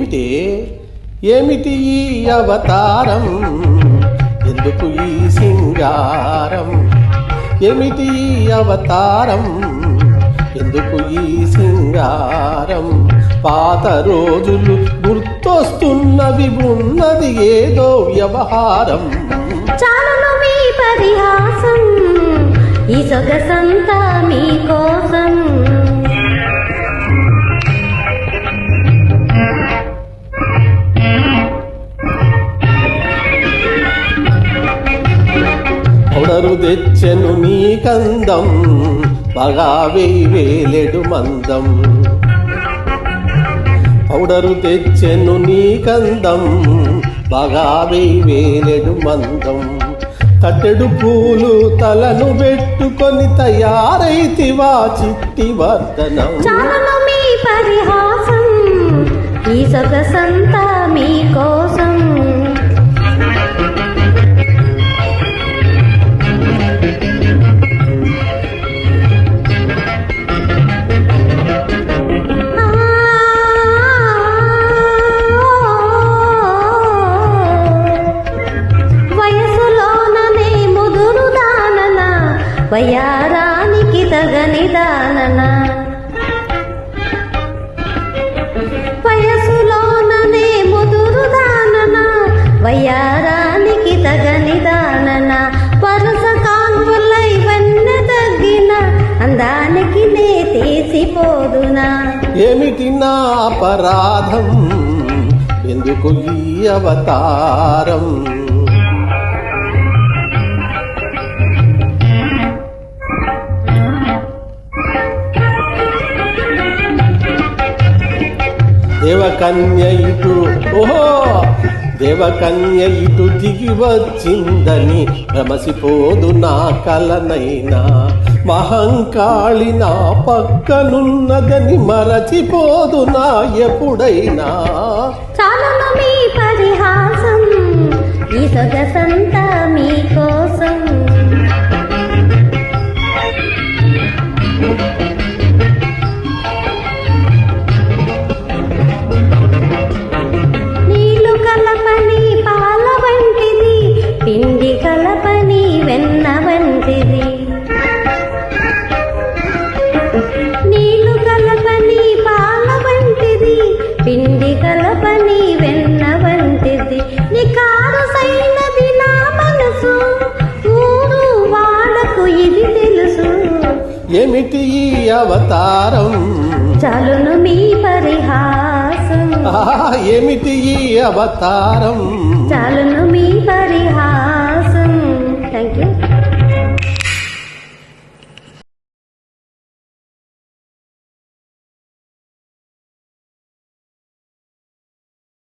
ఏమిటి ఏమిటి ఈ అవతారం, ఎందుకు ఈ సింగారం? ఏమిటి ఈ అవతారం, ఎందుకు ఈ సింగారం? పాత రోజులు గుర్తొస్తున్నవి, ఉన్నది ఏదో వ్యవహారం. చాలును మీ పరిహాసం, ఈ సొగసంతా మీకోసం. పొడరు తెచ్చెను నీ కందం, బాగా వేలేడు మందం. పౌడరు తెచ్చెను నీ కందం, బాగా వేలేడు మందం. కట్టెడు పూలు తలను పెట్టుకొని తయారైతివా చిట్టి వర్ధనం. చాలును మీ పరిహాసం, ఈ సొగసంతా మీకోసం. వయ్యారానికి తగని దానన, వయసులోననే ముదురు దానన, వయ్యారానికి తగని దానన. వరుస కాంతులై వన్న తగ్గిన అందానికి నే తీసిపోదునా. ఏమిటి నా అపరాధం, ఎందుకు ఈ అవతారం? దేవకన్య ఇటు, ఓహో దేవకన్య ఇటు దిగి వచ్చిందని భ్రమసిపోదు నా కలనైనా. మహంకాళి నా పక్కనున్నదని మరచిపోదు నా ఎప్పుడైనా. చాలును మీ పరిహాసం, ఈ సొగసంతా మీకోసం. పిండి కలపని వెన్న వంటిది, నీళ్లు కలపని పాల వంటిది, పిండి కలపని వెన్న వంటిది. నికారు సైనది నా మనసు, ఊరు వాళ్ళకు ఇది తెలుసు. ఏమిటి ఈ అవతారం, చాలును మీ పరిహాసం. ఏమిటి ఈ అవతారం, చాలును మీ పరిహాసం. Thank you.